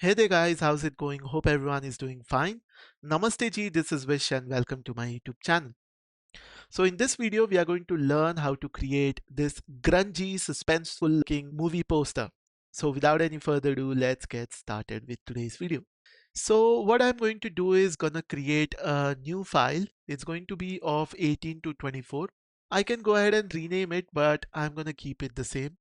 Hey there guys, how's it going? Hope everyone is doing fine. Namaste ji, this is Vish and welcome to my YouTube channel. So in this video, we are going to learn how to create this grungy, suspenseful looking movie poster. So without any further ado, let's get started with today's video. So what I'm going to do is gonna create a new file. It's going to be of 18 to 24. I can go ahead and rename it, but I'm gonna keep it the same.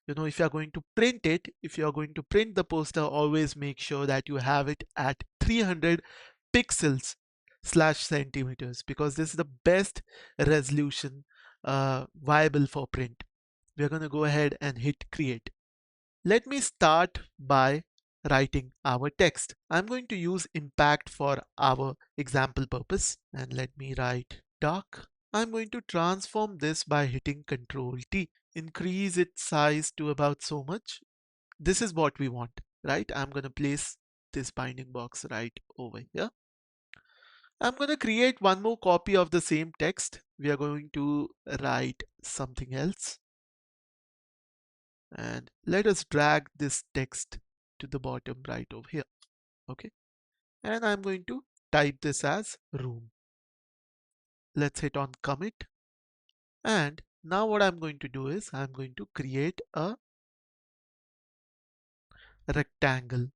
If you are going to print it, if you are going to print the poster, always make sure that you have it at 300 pixels slash centimeters, because this is the best resolution viable for print. We are going to go ahead and hit create. Let me start by writing our text. I'm going to use impact for our example purpose, and let me write dark. I'm going to transform this by hitting Control T. Increase its size to about so much. This is what we want, right? I'm going to place this binding box right over here. I'm going to create one more copy of the same text. We are going to write something else. And let us drag this text to the bottom right over here. Okay. And I'm going to type this as room. Let's hit on commit. And now what I'm going to do is I'm going to create a rectangle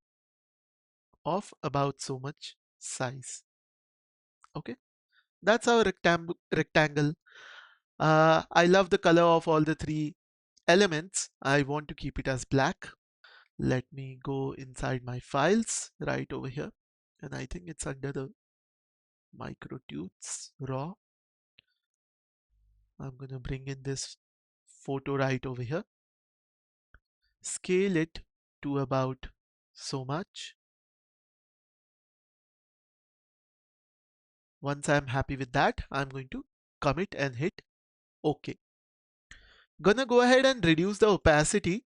of about so much size. Okay, that's our rectangle. I love the color of all the three elements. I want to keep it as black. Let me go inside my files right over here, and I think it's under the microtubes raw. I'm gonna bring in this photo right over here, scale it to about so much. Once I'm happy with that, I'm going to commit and hit OK. Gonna go ahead and reduce the opacity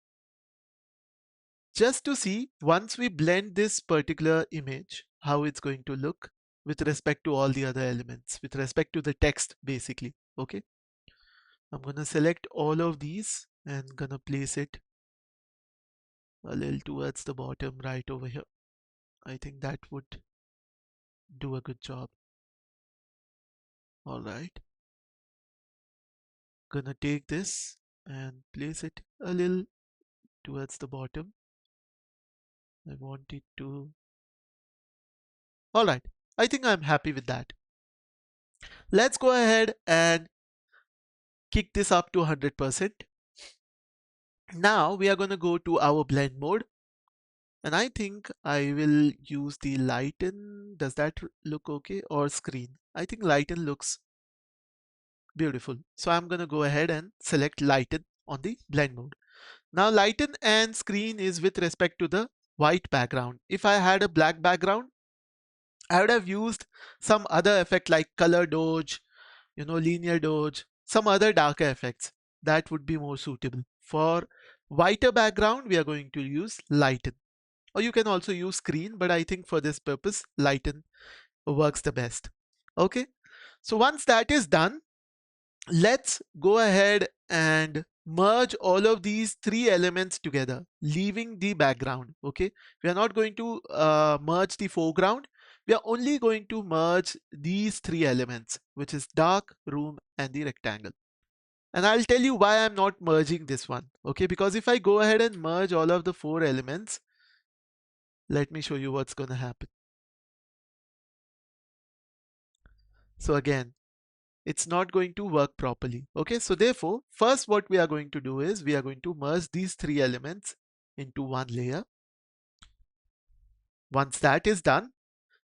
just to see once we blend this particular image how it's going to look with respect to all the other elements, with respect to the text basically. Okay, I'm gonna select all of these and gonna place it a little towards the bottom right over here. I think that would do a good job. All right, gonna take this and place it a little towards the bottom. I want it to. All right, I think I'm happy with that. Let's go ahead and kick this up to 100%. Now we are going to go to our blend mode, and I think I will use the lighten. Does that look okay? Or screen? I think lighten looks beautiful. So I'm going to go ahead and select lighten on the blend mode. Now lighten and screen is with respect to the white background. If I had a black background, I would have used some other effect like color dodge, linear dodge, some other darker effects that would be more suitable. For whiter background, we are going to use lighten, or you can also use screen, but I think for this purpose, lighten works the best. Okay, so once that is done, let's go ahead and merge all of these three elements together, leaving the background. Okay, we are not going to merge the foreground. We are only going to merge these three elements, which is dark, room, and the rectangle. And I'll tell you why I'm not merging this one. Okay, because if I go ahead and merge all of the four elements, let me show you what's going to happen. So again, it's not going to work properly. Okay, so therefore, first what we are going to do is we are going to merge these three elements into one layer. Once that is done,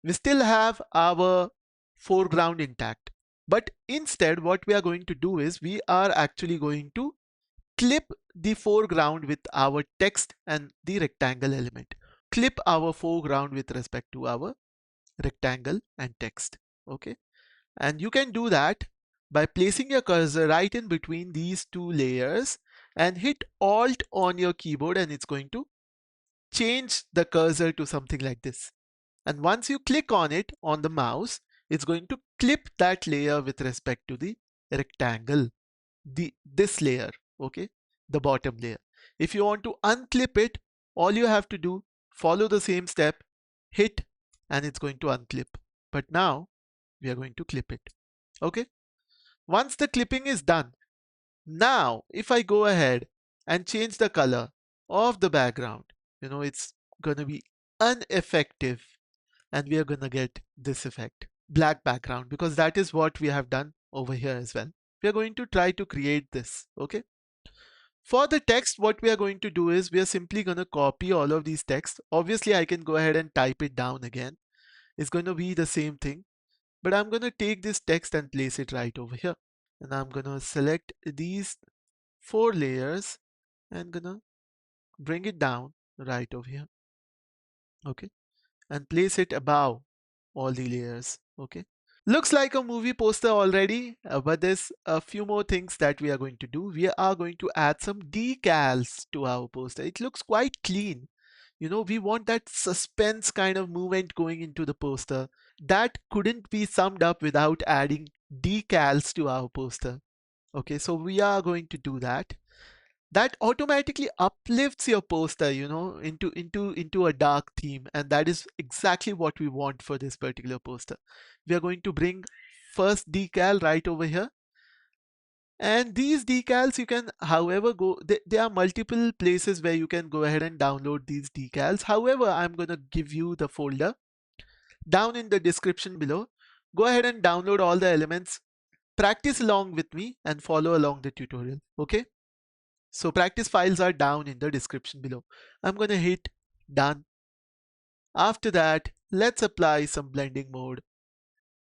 we still have our foreground intact. But instead, what we are going to do is we are actually going to clip the foreground with our text and the rectangle element. Clip our foreground with respect to our rectangle and text. Okay, and you can do that by placing your cursor right in between these two layers and hit Alt on your keyboard, and it's going to change the cursor to something like this. And once you click on it on the mouse, it's going to clip that layer with respect to the rectangle, this layer, okay, the bottom layer. If you want to unclip it, all you have to do follow the same step, hit, and it's going to unclip. But now we are going to clip it. Okay. Once the clipping is done, now if I go ahead and change the color of the background, it's gonna be ineffective, and we are gonna get this effect, black background, because that is what we have done over here as well. We are going to try to create this. Okay. For the text, what we are going to do is we are simply going to copy all of these texts. Obviously, I can go ahead and type it down again. It's going to be the same thing, but I'm going to take this text and place it right over here. And I'm going to select these 4 layers and gonna bring it down right over here. Okay. And place it above all the layers. Okay. Looks like a movie poster already, but there's a few more things that we are going to do. We are going to add some decals to our poster. It looks quite clean. We want that suspense kind of movement going into the poster. That couldn't be summed up without adding decals to our poster. Okay, so we are going to do that. That automatically uplifts your poster, into a dark theme, and that is exactly what we want for this particular poster. We are going to bring first decal right over here, and these decals you can however go, there are multiple places where you can go ahead and download these decals. However, I'm going to give you the folder down in the description below. Go ahead and download all the elements, practice along with me and follow along the tutorial. Okay, so practice files are down in the description below. I'm going to hit done. After that, let's apply some blending mode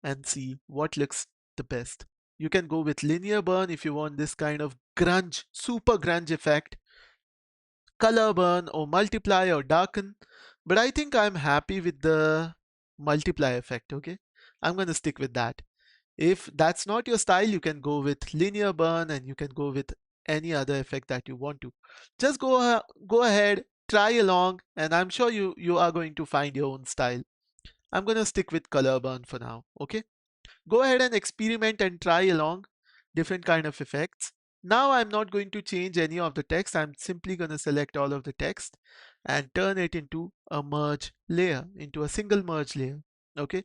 and see what looks the best. You can go with linear burn if you want this kind of grunge, super grunge effect, color burn or multiply or darken. But I think I'm happy with the multiply effect. Okay, I'm going to stick with that. If that's not your style, you can go with linear burn and you can go with any other effect that you want to. Just go ahead, try along, and I'm sure you are going to find your own style. I'm going to stick with color burn for now. Okay, go ahead and experiment and try along different kind of effects. Now I'm not going to change any of the text. I'm simply going to select all of the text and turn it into a merge layer, into a single merge layer. Okay,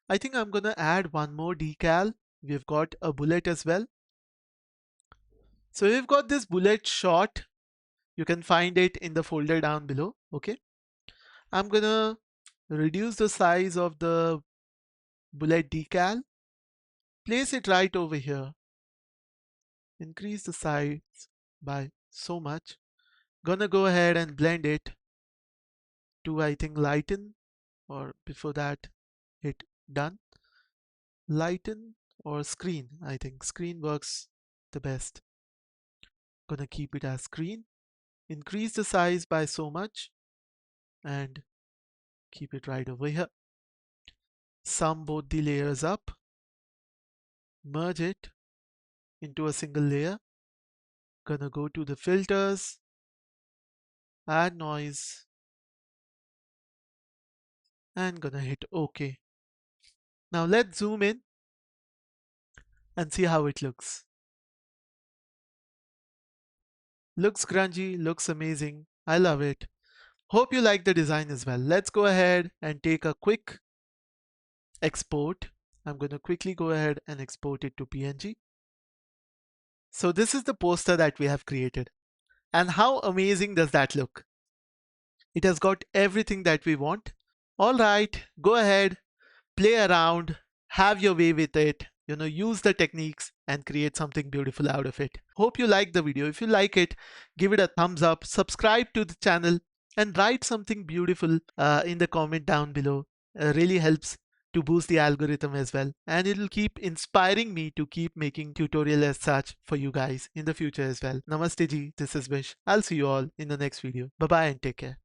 I think I'm gonna add one more decal. We've got a bullet as well. So we've got this bullet shot. You can find it in the folder down below. Okay, I'm gonna reduce the size of the bullet decal, place it right over here, increase the size by so much. Gonna go ahead and blend it to, I think, lighten, or before that hit done. Lighten or screen. I think screen works the best. Gonna keep it as screen. Increase the size by so much and keep it right over here. Sum both the layers up, merge it into a single layer. Gonna go to the filters, add noise, and gonna hit OK. Now let's zoom in and see how it looks. Looks grungy, looks amazing. I love it. Hope you like the design as well. Let's go ahead and take a quick export. I'm going to quickly go ahead and export it to PNG. So this is the poster that we have created. And how amazing does that look? It has got everything that we want. All right, go ahead, play around, have your way with it, use the techniques and create something beautiful out of it. Hope you like the video. If you like it, give it a thumbs up, subscribe to the channel and write something beautiful in the comment down below. Really helps to boost the algorithm as well, and it will keep inspiring me to keep making tutorial as such for you guys in the future as well. Namaste ji, this is Vish. I'll see you all in the next video. Bye bye and take care.